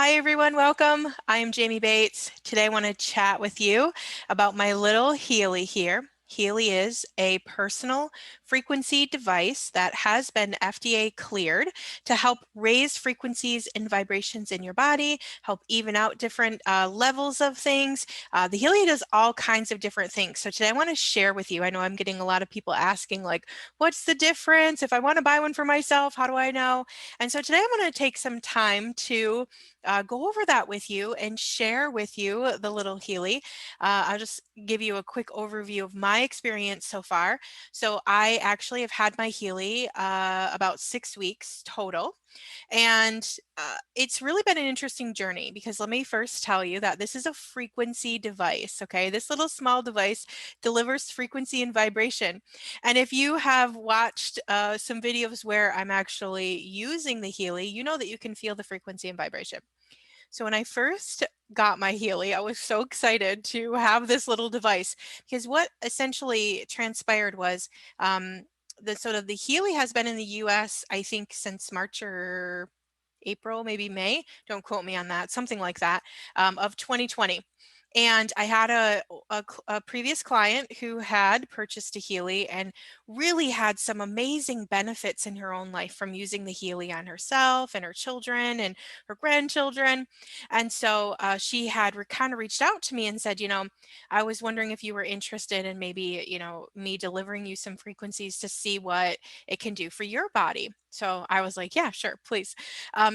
Hi everyone, welcome. I'm Jamie Bates. Today I want to chat with you about my little Healy here. Healy is a personal frequency device that has been FDA cleared to help raise frequencies and vibrations in your body, help even out different levels of things. The Healy does all kinds of different things. So today I want to share with you. I know I'm getting a lot of people asking like, what's the difference? If I want to buy one for myself, how do I know? And so today I'm going to take some time to go over that with you and share with you the little Healy. I'll just give you a quick overview of my experience so far. So I actually have had my Healy about 6 weeks total. And it's really been an interesting journey because let me first tell you that this is a frequency device, okay? This little small device delivers frequency and vibration. And if you have watched some videos where I'm actually using the Healy, you know that you can feel the frequency and vibration. So when I first got my Healy, I was so excited to have this little device because what essentially transpired was the sort of the Healy has been in the US, I think, since March or April, maybe May. Don't quote me on that, something like that, of 2020. And I had a previous client who had purchased a Healy and really had some amazing benefits in her own life from using the Healy on herself and her children and her grandchildren. And so she had kind of reached out to me and said, I was wondering if you were interested in maybe, me delivering you some frequencies to see what it can do for your body. So I was like, yeah, sure, please.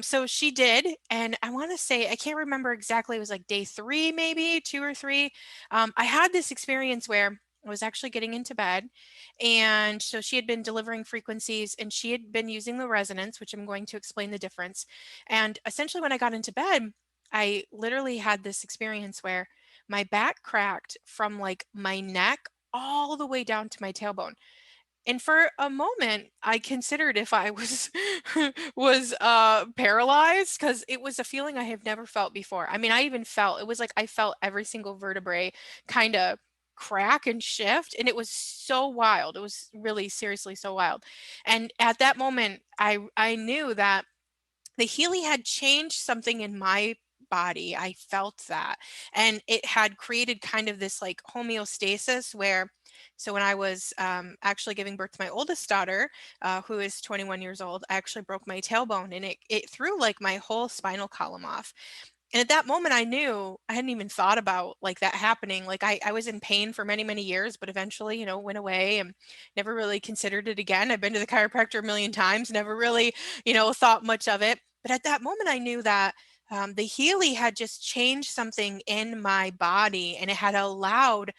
So she did. And I want to say, I can't remember exactly, it was like day 3, maybe 2 or 3. I had this experience where I was actually getting into bed. And so she had been delivering frequencies and she had been using the resonance, which I'm going to explain the difference. And essentially, when I got into bed, I literally had this experience where my back cracked from like my neck all the way down to my tailbone. And for a moment, I considered if I was paralyzed because it was a feeling I have never felt before. I mean, I even felt it was like I felt every single vertebrae kind of crack and shift, and it was so wild. It was really seriously so wild. And at that moment, I knew that the Healy had changed something in my body. I felt that. And it had created kind of this like homeostasis where, so when I was actually giving birth to my oldest daughter, who is 21 years old, I actually broke my tailbone and it threw like my whole spinal column off. And at that moment, I knew I hadn't even thought about like that happening. Like I was in pain for many, many years, but eventually, it went away and never really considered it again. I've been to the chiropractor a million times, never really, thought much of it. But at that moment, I knew that the Healy had just changed something in my body and it had allowed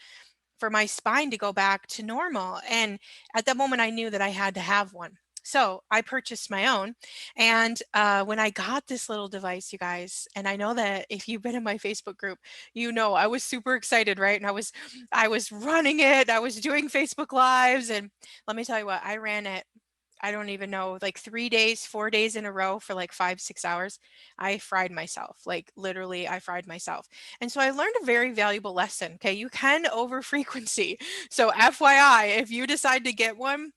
for my spine to go back to normal. And at that moment, I knew that I had to have one. So I purchased my own. And when I got this little device, you guys, and I know that if you've been in my Facebook group, I was super excited, right? And I was running it. I was doing Facebook Lives. And let me tell you what, I ran it, I don't even know, like 3 days, 4 days in a row for like 5, 6 hours. I fried myself. Like literally, I fried myself. And so I learned a very valuable lesson. Okay. You can over frequency. So FYI, if you decide to get one,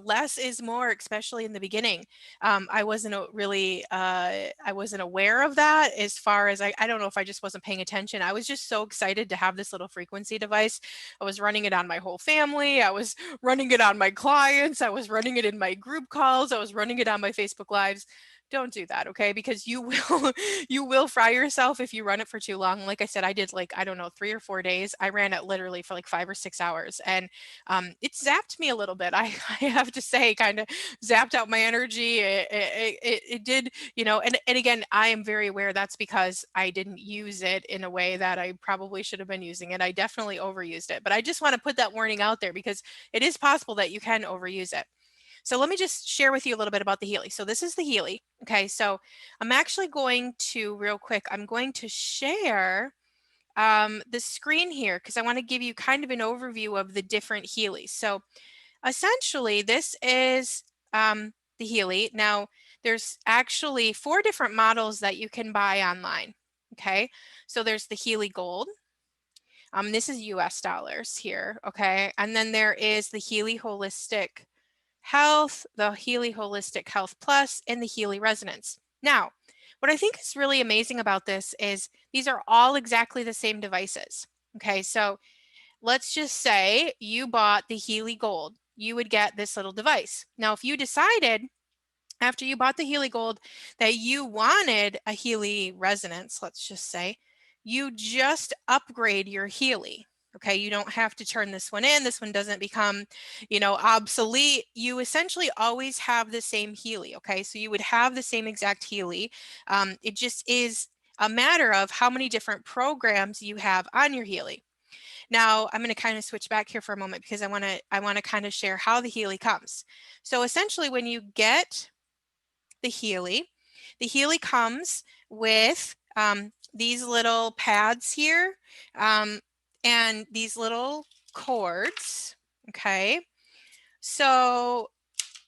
less is more, especially in the beginning. I wasn't I wasn't aware of that as far as I don't know if I just wasn't paying attention. I was just so excited to have this little frequency device. I was running it on my whole family. I was running it on my clients. I was running it in my group calls. I was running it on my Facebook Lives. Don't do that, okay? Because you will you will fry yourself if you run it for too long. Like I said, I did like, I don't know, 3 or 4 days. I ran it literally for like 5 or 6 hours and it zapped me a little bit. I have to say, kind of zapped out my energy. It did, and again, I am very aware that's because I didn't use it in a way that I probably should have been using it. I definitely overused it, but I just want to put that warning out there because it is possible that you can overuse it. So let me just share with you a little bit about the Healy. So this is the Healy. Okay, so I'm actually going to, real quick, I'm going to share the screen here because I want to give you kind of an overview of the different Healys. So essentially, this is the Healy. Now, there's actually 4 different models that you can buy online. Okay, so there's the Healy Gold. This is US dollars here. Okay, and then there is the Healy Holistic Health, the Healy Holistic Health Plus, and the Healy Resonance. Now, What I think is really amazing about this is these are all exactly the same devices. Okay, so let's just say you bought the Healy Gold. You would get this little device. Now, if you decided after you bought the Healy Gold that you wanted a Healy resonance, let's just say, you just upgrade your Healy. Okay, you don't have to turn this one in. This one doesn't become, obsolete. You essentially always have the same Healy. Okay, so you would have the same exact Healy. It just is a matter of how many different programs you have on your Healy. Now I'm going to kind of switch back here for a moment because I want to kind of share how the Healy comes. So essentially, when you get the Healy comes with these little pads here and these little cords. Okay, so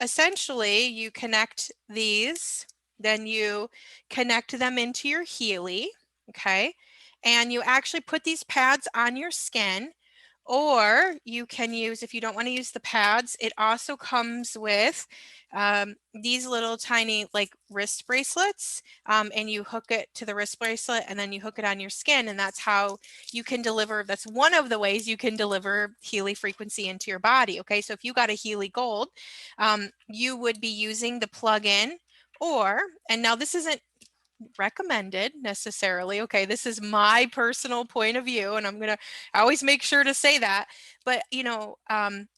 essentially you connect these, then you connect them into your Healy. Okay, and you actually put these pads on your skin, or you can use, if you don't want to use the pads, it also comes with these little tiny like wrist bracelets, and you hook it to the wrist bracelet and then you hook it on your skin, and that's how you can deliver, that's one of the ways you can deliver Healy frequency into your body. Okay, so if you got a Healy Gold, you would be using the plug-in, or, and now this isn't recommended necessarily. Okay, this is my personal point of view, and I always make sure to say that. But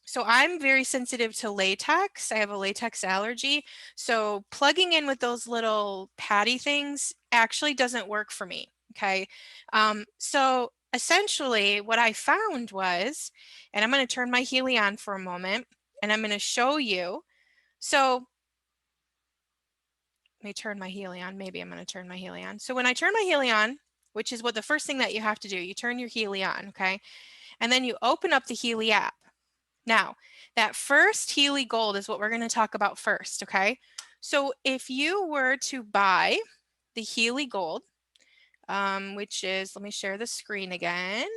so I'm very sensitive to latex. I have a latex allergy, so plugging in with those little patty things actually doesn't work for me. Okay, so essentially what I found was, and I'm going to turn my Healy on for a moment, and I'm going to show you. So let me turn my Healy on. Maybe I'm going to turn my Healy on. So when I turn my Healy on, which is what the first thing that you have to do, you turn your Healy on, okay? And then you open up the Healy app. Now, that first Healy Gold is what we're going to talk about first, okay? So if you were to buy the Healy Gold, which is, let me share the screen again,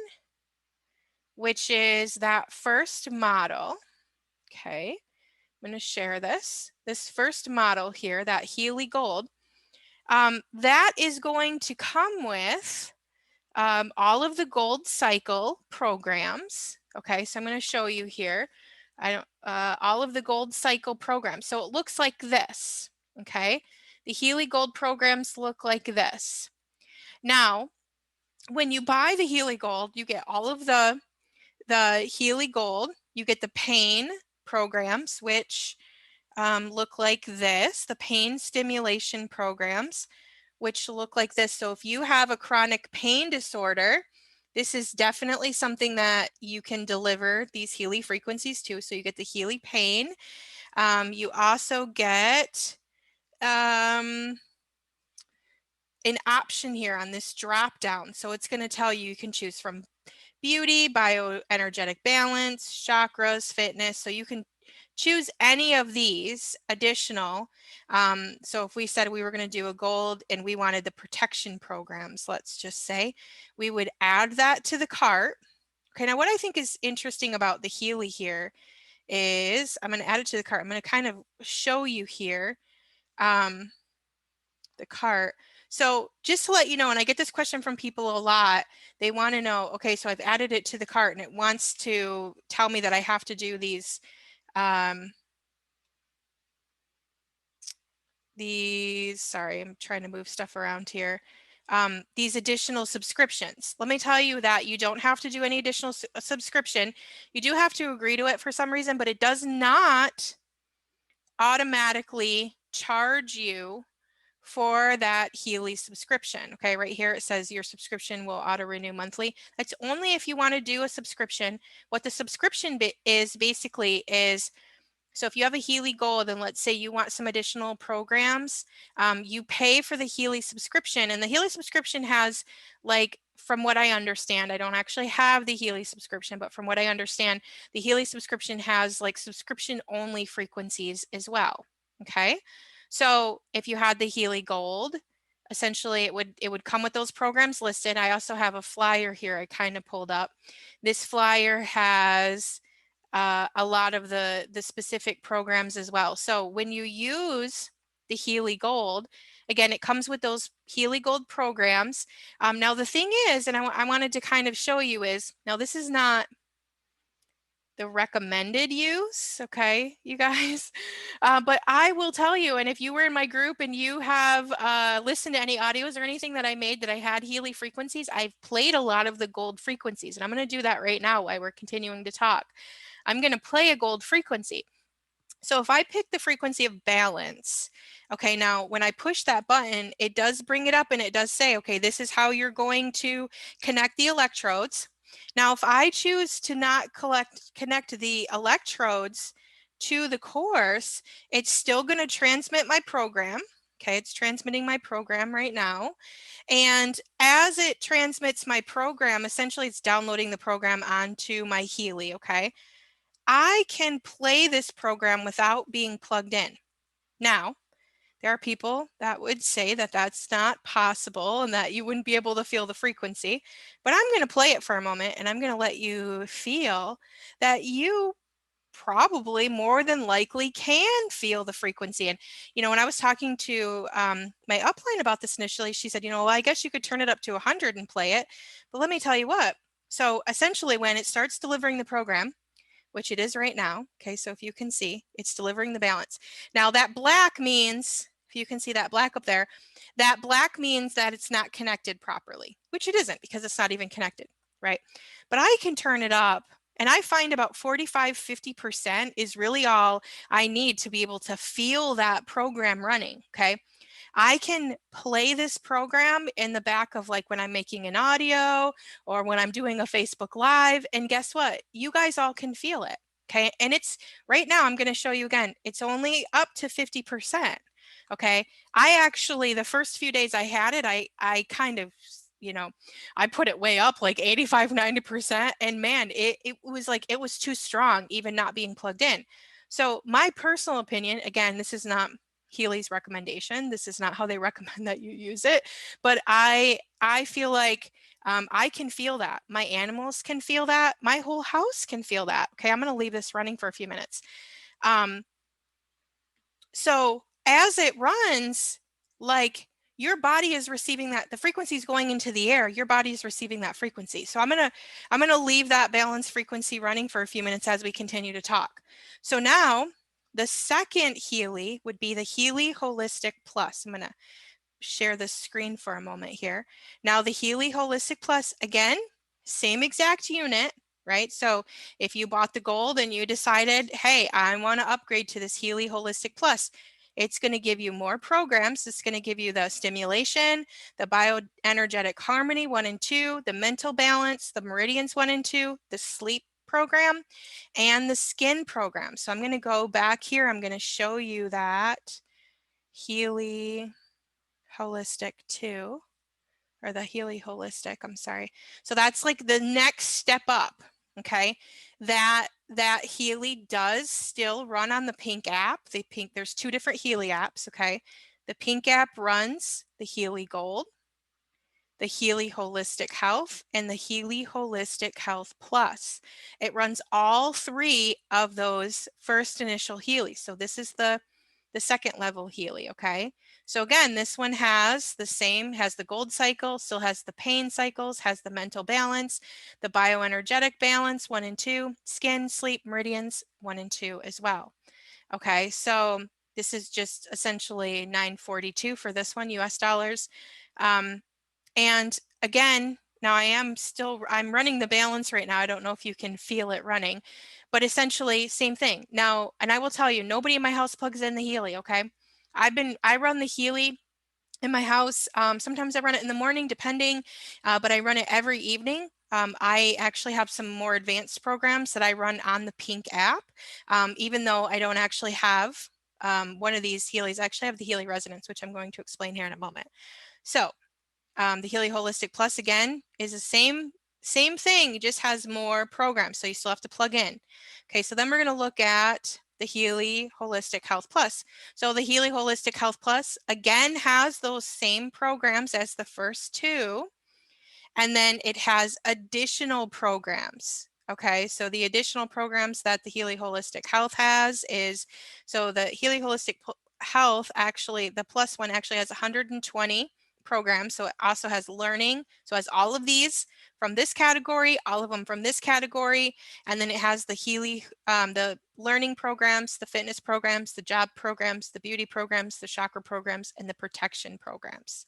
which is that first model, okay? I'm going to share this first model here, that Healy Gold. That is going to come with all of the Gold Cycle programs. Okay, so I'm going to show you here. All of the Gold Cycle programs. So it looks like this. Okay, the Healy Gold programs look like this. Now, when you buy the Healy Gold, you get all of the Healy Gold. You get the pain programs, which look like this, the pain stimulation programs, which look like this. So if you have a chronic pain disorder, this is definitely something that you can deliver these Healy frequencies to. So you get the Healy pain. You also get an option here on this drop down. So it's going to tell you, you can choose from beauty, bioenergetic balance, chakras, fitness. So you can choose any of these additional. So if we said we were going to do a gold and we wanted the protection programs, let's just say, we would add that to the cart. Okay, now what I think is interesting about the Healy here is, I'm going to add it to the cart. I'm going to kind of show you here the cart. So just to let you know, and I get this question from people a lot, they want to know, okay, so I've added it to the cart and it wants to tell me that I have to do sorry, I'm trying to move stuff around here. These additional subscriptions. Let me tell you that you don't have to do any additional subscription. You do have to agree to it for some reason, but it does not automatically charge you for that Healy subscription. Okay, right here it says your subscription will auto renew monthly. That's only if you want to do a subscription. What the subscription is basically is, so if you have a Healy Gold and let's say you want some additional programs, you pay for the Healy subscription, and the Healy subscription has, like, from what I understand, I don't actually have the Healy subscription, but from what I understand, the Healy subscription has like subscription only frequencies as well. Okay, so if you had the Healy Gold, essentially it would come with those programs listed. I also have a flyer here I kind of pulled up. This flyer has a lot of the specific programs as well. So when you use the Healy Gold, Again, it comes with those Healy Gold programs. Now the thing is, and I wanted to kind of show you is, now this is not the recommended use, okay, you guys, but I will tell you, and if you were in my group and you have listened to any audios or anything that I made that I had Healy frequencies, I've played a lot of the gold frequencies, and I'm going to do that right now while we're continuing to talk. I'm going to play a gold frequency. So if I pick the frequency of balance, okay, now when I push that button, it does bring it up and it does say, okay, this is how you're going to connect the electrodes. Now, if I choose to not connect the electrodes to the course, it's still going to transmit my program. Okay, it's transmitting my program right now. And as it transmits my program, essentially it's downloading the program onto my Healy, okay? I can play this program without being plugged in. Now, there are people that would say that that's not possible and that you wouldn't be able to feel the frequency, but I'm going to play it for a moment and I'm going to let you feel that you probably more than likely can feel the frequency. And, you know, when I was talking to my upline about this initially, she said, you know, well, I guess you could turn it up to 100 and play it. But let me tell you what. So essentially, when it starts delivering the program, which it is right now. Okay, so if you can see, it's delivering the balance. Now that black means, if you can see that black up there, that black means that it's not connected properly, which it isn't because it's not even connected, right? But I can turn it up and I find about 45–50% is really all I need to be able to feel that program running, okay? I can play this program in the back of like when I'm making an audio or when I'm doing a Facebook Live. And guess what? You guys all can feel it. Okay. And it's right now, I'm going to show you again, it's only up to 50%. Okay. I actually, the first few days I had it, I kind of, you know, I put it way up like 85–90%. And man, it was like, it was too strong, even not being plugged in. So my personal opinion, again, this is not Healy's recommendation. This is not how they recommend that you use it, but I feel like I can feel that. My animals can feel that. My whole house can feel that. Okay, I'm going to leave this running for a few minutes. So as it runs, like your body is receiving that, the frequency is going into the air, your body is receiving that frequency. So I'm gonna leave that balance frequency running for a few minutes as we continue to talk. So now the second Healy would be the Healy Holistic Plus. I'm gonna share the screen for a moment here. Now the Healy Holistic Plus, again, same exact unit, right? So if you bought the gold and you decided, hey, I want to upgrade to this Healy Holistic Plus, it's going to give you more programs. It's going to give you the stimulation, the bioenergetic harmony 1 and 2, the mental balance, the meridians 1 and 2, the sleep program, and the skin program. So I'm going to go back here. I'm going to show you that Healy Holistic 2, or the Healy Holistic, I'm sorry. So that's like the next step up, okay? That Healy does still run on the Pink app. There's 2 different Healy apps, okay? The Pink app runs the Healy Gold, the Healy Holistic Health, and the Healy Holistic Health Plus. It runs all 3 of those first initial Healys. So this is the second level Healy, okay? So again, this one has the gold cycle, still has the pain cycles, has the mental balance, the bioenergetic balance 1 and 2, skin, sleep, meridians 1 and 2 as well. Okay, so this is just essentially $942 for this one, US dollars. And again, now I'm running the balance right now. I don't know if you can feel it running, but essentially same thing. Now, and I will tell you, nobody in my house plugs in the Healy, okay? I run the Healy in my house. Sometimes I run it in the morning, depending, but I run it every evening. I actually have some more advanced programs that I run on the Pink app, even though I don't actually have one of these Healys. I actually have the Healy Resonance, which I'm going to explain here in a moment. So the Healy Holistic Plus, again, is the same thing, it just has more programs, so you still have to plug in. Okay, so then we're going to look at the Healy Holistic Health Plus. So the Healy Holistic Health Plus, again, has those same programs as the first 2, and then it has additional programs. Okay, so the additional programs that the Healy Holistic Health has is, so the Healy Holistic Health actually, the plus one actually has 120 programs. So it also has learning. So it has all of these from this category, all of them from this category. And then it has the Healy, the learning programs, the fitness programs, the job programs, the beauty programs, the chakra programs, and the protection programs.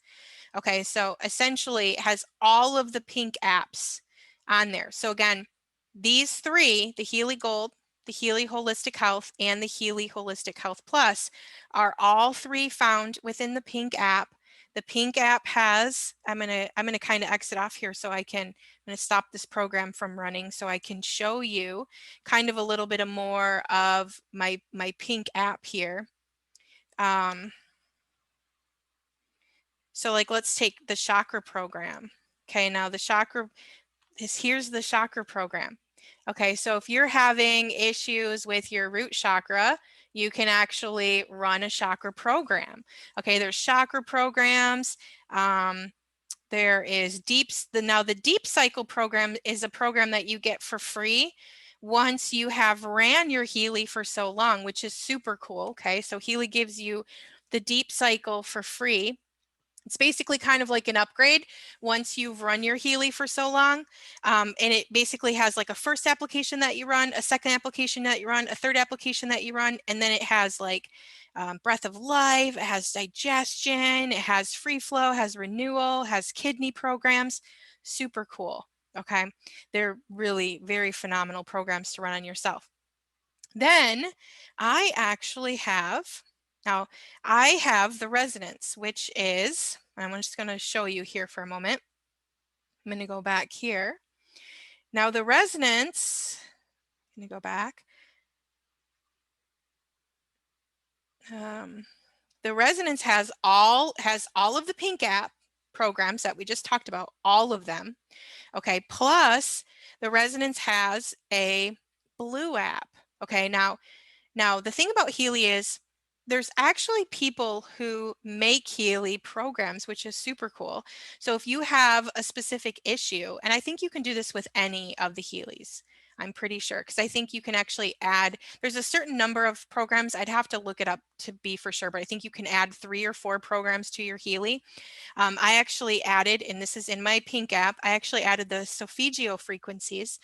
Okay, so essentially it has all of the pink apps on there. So again, these three, the Healy Gold, the Healy Holistic Health, and the Healy Holistic Health Plus, are all three found within the pink app. The pink app has, I'm gonna kind of exit off here so I'm gonna stop this program from running so I can show you kind of a little bit more of my pink app here. So like, let's take the chakra program. Okay, now the chakra here's the chakra program. Okay, so if you're having issues with your root chakra, you can actually run a chakra program. Okay, there's chakra programs. There is now the deep cycle program is a program that you get for free once you have ran your Healy for so long, which is super cool. Okay, so Healy gives you the deep cycle for free. It's basically kind of like an upgrade once you've run your Healy for so long. And it basically has like a first application that you run, a second application that you run, a third application that you run, and then it has like breath of life, it has digestion, it has free flow, has renewal, has kidney programs. Super cool. Okay. They're really very phenomenal programs to run on yourself. Then I actually have, now I have the resonance, which is, I'm just going to show you here for a moment. I'm going to go back here. Now the resonance, I'm going to go back. The resonance has all of the pink app programs that we just talked about, all of them. Okay, plus the resonance has a blue app. Okay, now the thing about Healy is there's actually people who make Healy programs, which is super cool. So if you have a specific issue, and I think you can do this with any of the Healys, I'm pretty sure, because I think you can actually add, there's a certain number of programs, I'd have to look it up to be for sure, but I think you can add 3 or 4 programs to your Healy. I actually added, and this is in my pink app, I actually added the Solfeggio frequencies,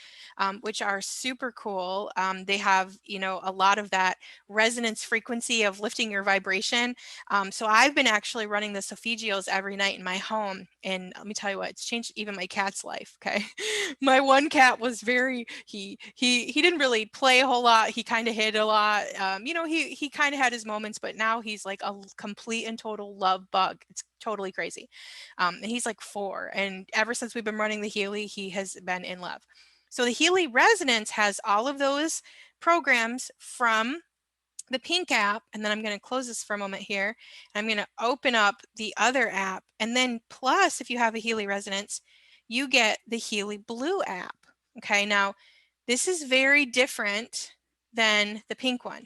which are super cool. They have, you know, a lot of that resonance frequency of lifting your vibration. So I've been actually running the Solfeggios every night in my home. And let me tell you what, it's changed even my cat's life. Okay. My one cat was very, he didn't really play a whole lot. He kind of hid a lot. You know, he kind of had his moments, but now he's like a complete and total love bug. It's totally crazy. And he's like 4. And ever since we've been running the Healy, he has been in love. So the Healy Resonance has all of those programs from the pink app. And then I'm going to close this for a moment here. I'm going to open up the other app. And then plus, if you have a Healy Resonance, you get the Healy Blue app. Okay, now this is very different than the pink one.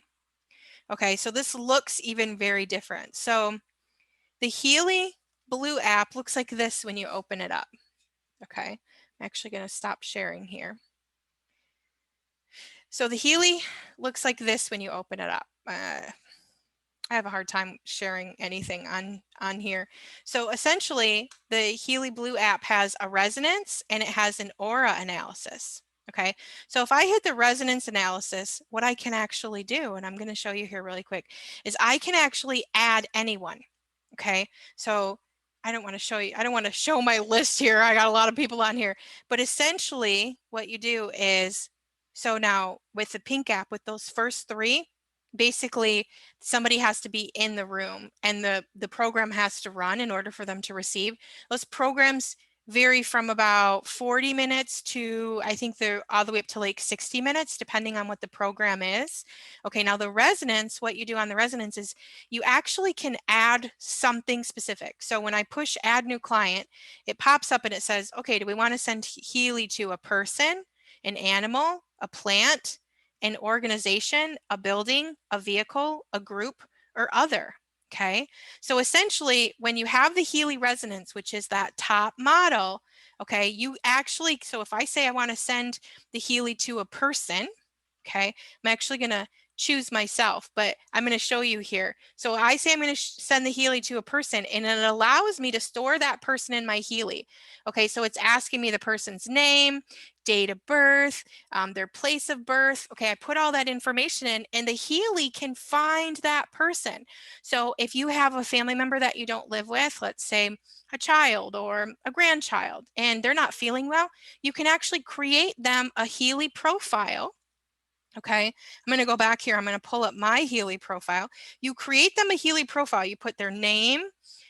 Okay, so this looks even very different. So the Healy Blue app looks like this when you open it up. Okay, I'm actually going to stop sharing here. So the Healy looks like this when you open it up. I have a hard time sharing anything on here. So essentially, the Healy Blue app has a resonance and it has an aura analysis. Okay, so if I hit the resonance analysis, what I can actually do, and I'm going to show you here really quick, is I can actually add anyone. Okay, so I don't want to show you, I don't want to show my list here. I got a lot of people on here, but essentially what you do is, so now with the pink app, with those first 3, basically somebody has to be in the room and the program has to run in order for them to receive. Those programs vary from about 40 minutes to, I think they're all the way up to like 60 minutes, depending on what the program is. Okay, now the resonance, what you do on the resonance is you actually can add something specific. So when I push add new client, it pops up and it says, okay, do we want to send Healy to a person, an animal, a plant, an organization, a building, a vehicle, a group, or other? Okay, so essentially when you have the Healy Resonance, which is that top model, okay, you actually, so if I say I want to send the Healy to a person, okay, I'm actually going to choose myself, but I'm going to show you here. So I say I'm going to send the Healy to a person, and it allows me to store that person in my Healy. Okay, so it's asking me the person's name, date of birth, their place of birth. Okay, I put all that information in, and the Healy can find that person. So if you have a family member that you don't live with, let's say a child or a grandchild, and they're not feeling well, you can actually create them a Healy profile. Okay, I'm going to go back here. I'm going to pull up my Healy profile. You create them a Healy profile. You put their name,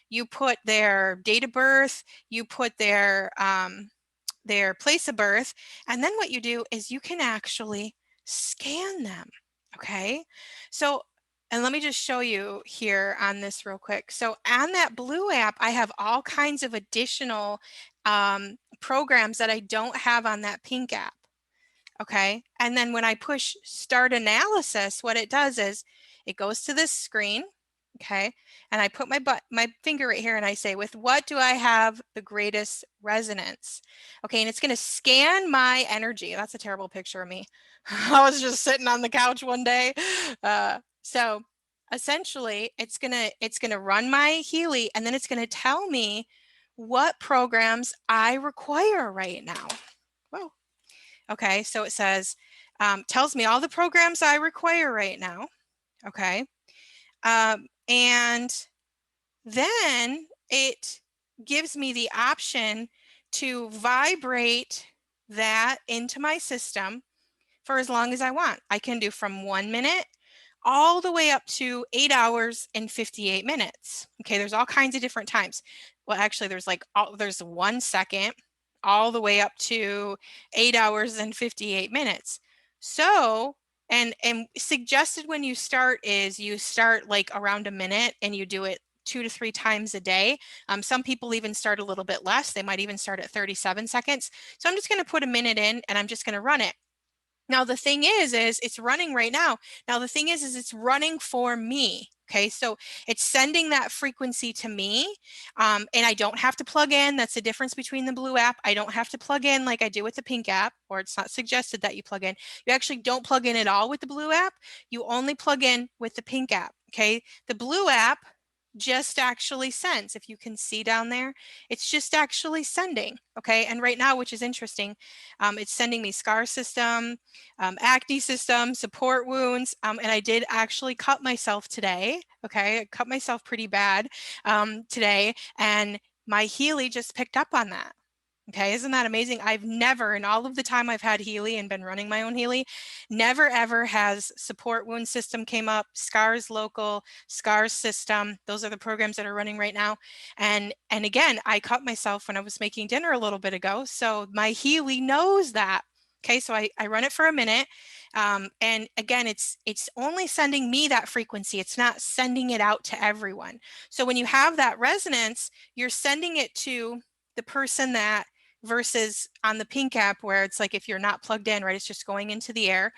you put their date of birth, you put their place of birth, and then what you do is you can actually scan them. Okay, so and let me just show you here on this real quick. So on that blue app, I have all kinds of additional programs that I don't have on that pink app. Okay, and then when I push start analysis, what it does is it goes to this screen. Okay, and I put my finger right here and I say, with what do I have the greatest resonance? Okay, and it's going to scan my energy. That's a terrible picture of me. I was just sitting on the couch one day. So essentially it's gonna run my Healy, and then it's going to tell me what programs I require right now. Whoa. Okay, so it says, tells me all the programs I require right now. Okay, and then it gives me the option to vibrate that into my system for as long as I want. I can do from 1 minute all the way up to 8 hours and 58 minutes. Okay, there's all kinds of different times. Well, actually, there's 1 second all the way up to 8 hours and 58 minutes. So, and suggested when you start is you start like around a minute and you do it 2 to 3 times a day. Some people even start a little bit less. They might even start at 37 seconds. So I'm just going to put a minute in and I'm just going to run it. Now, the thing is it's running right now. Now, the thing is it's running for me. Okay, so it's sending that frequency to me, and I don't have to plug in. That's the difference between the blue app. I don't have to plug in like I do with the pink app, or it's not suggested that you plug in. You actually don't plug in at all with the blue app. You only plug in with the pink app. Okay, the blue app just actually sends. If you can see down there, it's just actually sending. Okay, and right now, which is interesting, it's sending me scar system, acne system, support wounds, and I did actually cut myself today. Okay, I cut myself pretty bad today, and my Healy just picked up on that. Okay, isn't that amazing? I've never, in all of the time I've had Healy and been running my own Healy, never ever has support wound system came up, scars local, scars system. Those are the programs that are running right now. And again, I cut myself when I was making dinner a little bit ago. So my Healy knows that. Okay, so I run it for a minute. And again, it's only sending me that frequency. It's not sending it out to everyone. So when you have that resonance, you're sending it to the person that versus on the pink app where it's like if you're not plugged in, right, it's just going into the air.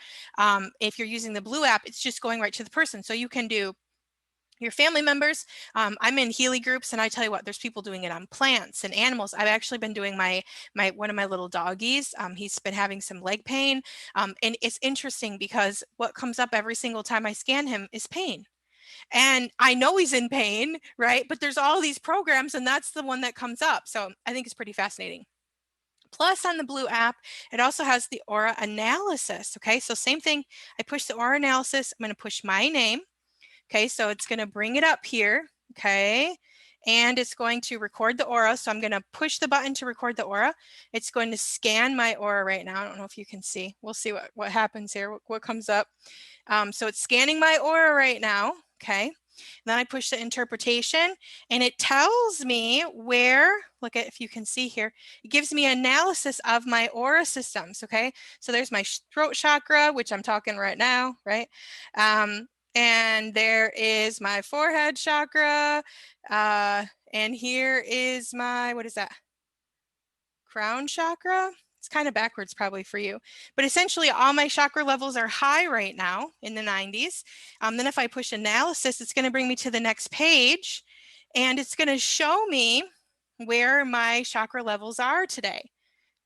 If you're using the blue app, it's just going right to the person. So you can do your family members. I'm in Healy groups, and I tell you what, there's people doing it on plants and animals. I've actually been doing my one of my little doggies. He's been having some leg pain, and it's interesting because what comes up every single time I scan him is pain. And I know he's in pain, right? But there's all these programs, and that's the one that comes up. So I think it's pretty fascinating. Plus, on the blue app, it also has the aura analysis. Okay, so same thing. I push the aura analysis. I'm going to push my name. Okay, so it's going to bring it up here. Okay, and it's going to record the aura. So I'm going to push the button to record the aura. It's going to scan my aura right now. I don't know if you can see. We'll see what happens here, what comes up. So it's scanning my aura right now. Okay. Then I push the interpretation, and it tells me where, look at if you can see here, it gives me analysis of my aura systems. Okay. So there's my throat chakra, which I'm talking right now, right? And there is my forehead chakra. And here is my, what is that? Crown chakra. It's kind of backwards probably for you, but essentially all my chakra levels are high right now in the 90s. Then if I push analysis, it's going to bring me to the next page, and it's going to show me where my chakra levels are today.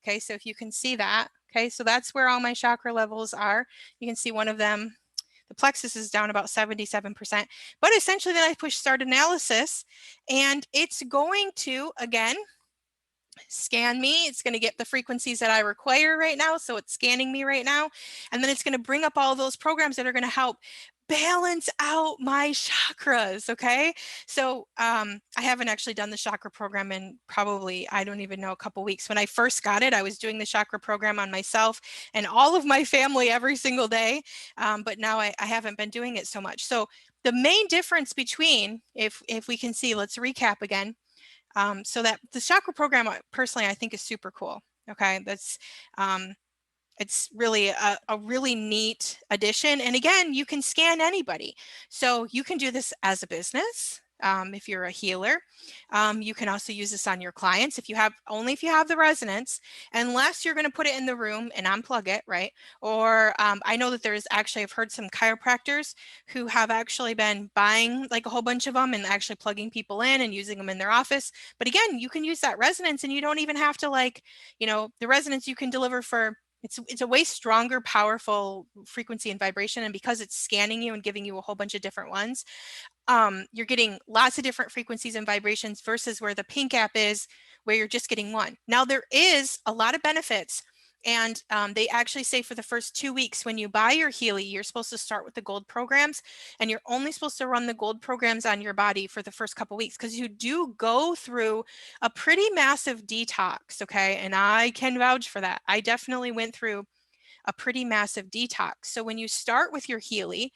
Okay, so if you can see that, okay, so that's where all my chakra levels are. You can see one of them, The plexus is down about 77%. But essentially then I push start analysis, and it's going to, again, scan me. It's going to get the frequencies that I require right now. So it's scanning me right now. And then it's going to bring up all those programs that are going to help balance out my chakras. Okay. So I haven't actually done the chakra program in probably, I don't even know, a couple weeks. When I first got it, I was doing the chakra program on myself and all of my family every single day. But now I haven't been doing it so much. So the main difference between, if we can see, let's recap again. So that the chakra program, personally, I think is super cool. Okay, that's it's really a really neat addition. And again, you can scan anybody. So you can do this as a business. If you're a healer, you can also use this on your clients if you have, only if you have the resonance, unless you're going to put it in the room and unplug it, right? Or I know that there's actually, I've heard some chiropractors who have actually been buying like a whole bunch of them and actually plugging people in and using them in their office. But again, you can use that resonance and you don't even have to, like, you know, the resonance you can deliver for, it's a way stronger, powerful frequency and vibration. And because it's scanning you and giving you a whole bunch of different ones, you're getting lots of different frequencies and vibrations versus where the pink app is, where you're just getting one. Now, there is a lot of benefits. And they actually say for the first 2 weeks, when you buy your Healy, you're supposed to start with the gold programs, and you're only supposed to run the gold programs on your body for the first couple weeks, because you do go through a pretty massive detox. Okay. And I can vouch for that. I definitely went through a pretty massive detox. So when you start with your Healy,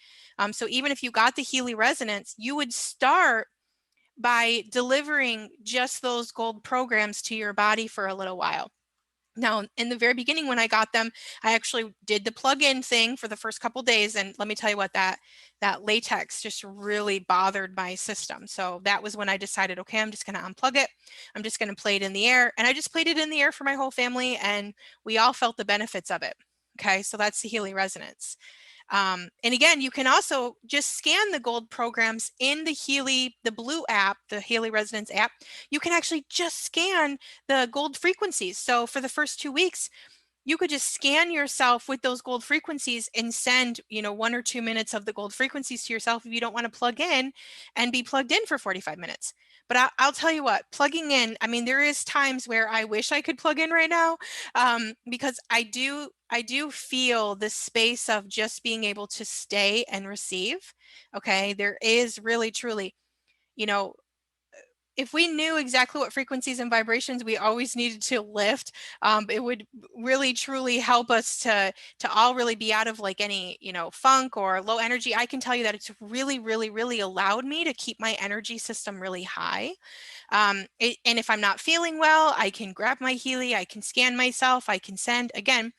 so even if you got the Healy resonance, you would start by delivering just those gold programs to your body for a little while. Now, in the very beginning, when I got them, I actually did the plug-in thing for the first couple days, and let me tell you what, that latex just really bothered my system. So that was when I decided, okay, I'm just going to unplug it. I'm just going to play it in the air, and I just played it in the air for my whole family, and we all felt the benefits of it. Okay, so that's the Healy resonance. And again, you can also just scan the gold programs in the Healy, the blue app, the Healy Resonance app. You can actually just scan the gold frequencies. So for the first 2 weeks, you could just scan yourself with those gold frequencies and send, you know, 1 or 2 minutes of the gold frequencies to yourself if you don't want to plug in and be plugged in for 45 minutes. But I'll tell you what, plugging in, I mean, there is times where I wish I could plug in right now, because I do feel the space of just being able to stay and receive. Okay, there is really, truly, you know, if we knew exactly what frequencies and vibrations we always needed to lift, it would really truly help us to all really be out of like any, you know, funk or low energy. I can tell you that it's really, really, really allowed me to keep my energy system really high. And if I'm not feeling well, I can grab my Healy, I can scan myself, I can send. Again,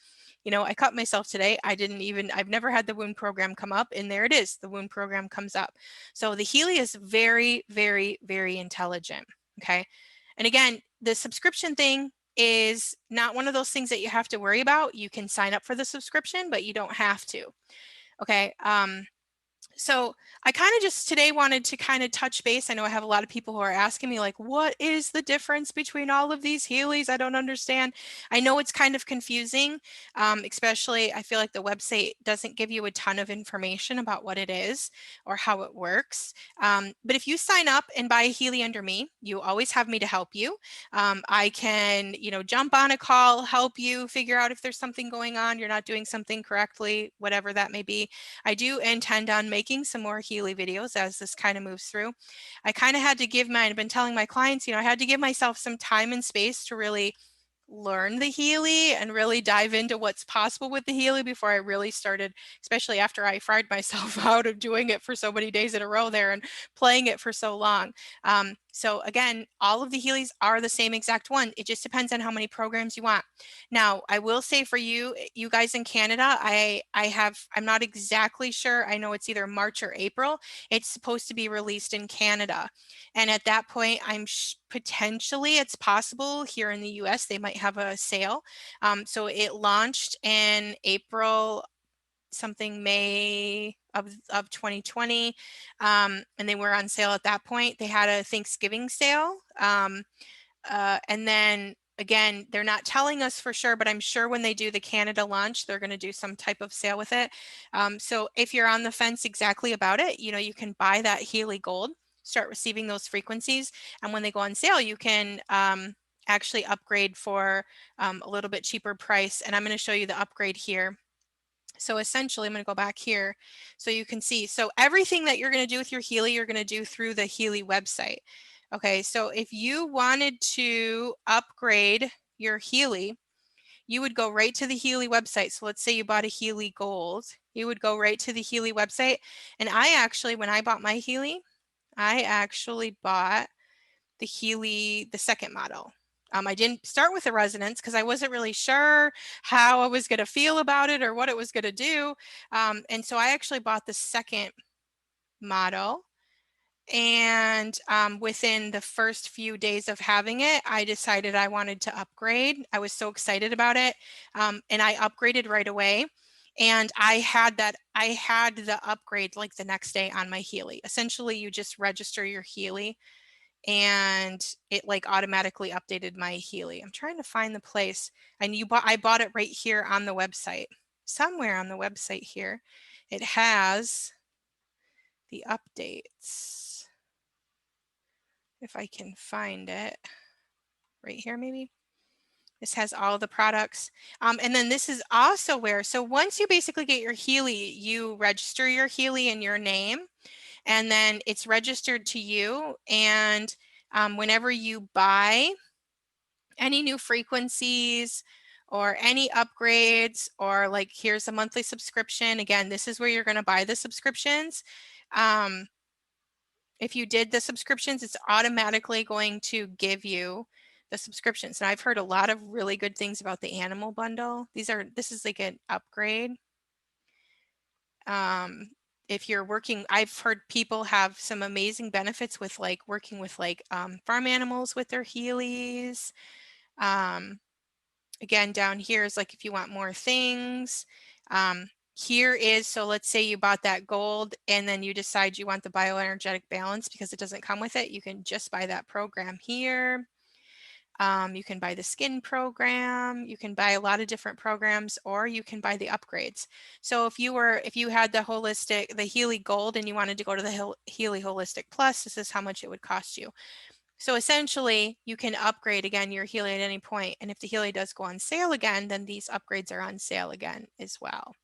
you know, I cut myself today. I've never had the wound program come up, and there it is. The wound program comes up. So the Healy is very, very, very intelligent. Okay. And again, the subscription thing is not one of those things that you have to worry about. You can sign up for the subscription, but you don't have to. Okay. So I kind of just today wanted to kind of touch base. I know I have a lot of people who are asking me, like, what is the difference between all of these Healys? I don't understand. I know it's kind of confusing, especially I feel like the website doesn't give you a ton of information about what it is or how it works. But if you sign up and buy a Healy under me, you always have me to help you. I can, you know, jump on a call, help you figure out if there's something going on, you're not doing something correctly, whatever that may be. I do intend on making some more Healy videos as this kind of moves through. I kind of had to give I've been telling my clients, you know, I had to give myself some time and space to really learn the Healy and really dive into what's possible with the Healy before I really started, especially after I fried myself out of doing it for so many days in a row there and playing it for so long. So again, all of the Healys are the same exact one. It just depends on how many programs you want. Now, I will say for you guys in Canada, I'm not exactly sure. I know it's either March or April. It's supposed to be released in Canada. And at that point, potentially it's possible here in the US, they might have a sale. So it launched in April, something May of 2020, and they were on sale at that point. They had a Thanksgiving sale, and then again, they're not telling us for sure, but I'm sure when they do the Canada launch, they're going to do some type of sale with it. So if you're on the fence exactly about it, you know, you can buy that Healy Gold, start receiving those frequencies. And when they go on sale, you can actually upgrade for a little bit cheaper price. And I'm going to show you the upgrade here. So essentially, I'm going to go back here so you can see. So everything that you're going to do with your Healy, you're going to do through the Healy website. Okay, so if you wanted to upgrade your Healy, you would go right to the Healy website. So let's say you bought a Healy Gold. You would go right to the Healy website. And I actually, when I bought my Healy, I actually bought the Healy, the second model. I didn't start with the resonance because I wasn't really sure how I was going to feel about it or what it was going to do. And so I actually bought the second model. And within the first few days of having it, I decided I wanted to upgrade. I was so excited about it. And I upgraded right away. And I had the upgrade like the next day on my Healy. Essentially, you just register your Healy and it like automatically updated my Healy. I'm trying to find the place. And I bought it right here on the website. Somewhere on the website here, it has the updates. If I can find it right here, maybe. This has all the products. And then this is also where, so once you basically get your Healy, you register your Healy in your name, and then it's registered to you. And whenever you buy any new frequencies or any upgrades, or like here's a monthly subscription, again, this is where you're going to buy the subscriptions. If you did the subscriptions, it's automatically going to give you the subscriptions. And I've heard a lot of really good things about the animal bundle. This is like an upgrade. If you're working, I've heard people have some amazing benefits with like working with like farm animals with their Heelys. Again, down here is like if you want more things. Here is, so let's say you bought that gold and then you decide you want the bioenergetic balance because it doesn't come with it. You can just buy that program here. You can buy the skin program. You can buy a lot of different programs, or you can buy the upgrades. So if you had the Healy Gold and you wanted to go to the Healy Holistic Plus, this is how much it would cost you. So essentially, you can upgrade again your Healy at any point, and if the Healy does go on sale again, then these upgrades are on sale again as well.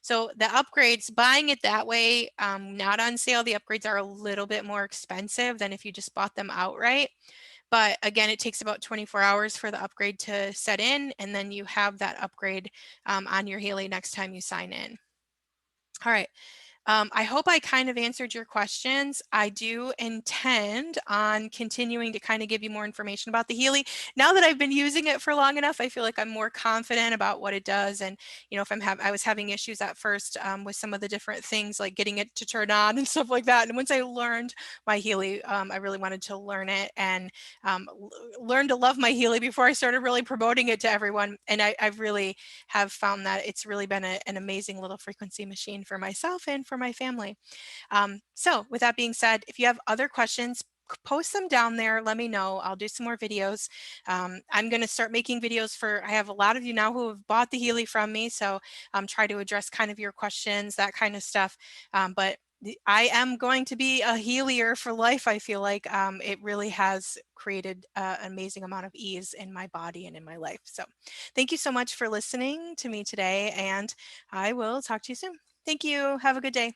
So the upgrades, buying it that way, not on sale, the upgrades are a little bit more expensive than if you just bought them outright. But again, it takes about 24 hours for the upgrade to set in, and then you have that upgrade on your Healy next time you sign in. All right. I hope I kind of answered your questions. I do intend on continuing to kind of give you more information about the Healy. Now that I've been using it for long enough, I feel like I'm more confident about what it does. And, you know, if I was having issues at first with some of the different things like getting it to turn on and stuff like that. And once I learned my Healy, I really wanted to learn it and learn to love my Healy before I started really promoting it to everyone. And I really have found that it's really been an amazing little frequency machine for myself and for my family. So with that being said, if you have other questions, post them down there. Let me know. I'll do some more videos. I'm going to start making videos I have a lot of you now who have bought the Healy from me. So try to address kind of your questions, that kind of stuff. But I am going to be a Healier for life. I feel like it really has created an amazing amount of ease in my body and in my life. So thank you so much for listening to me today, and I will talk to you soon. Thank you. Have a good day.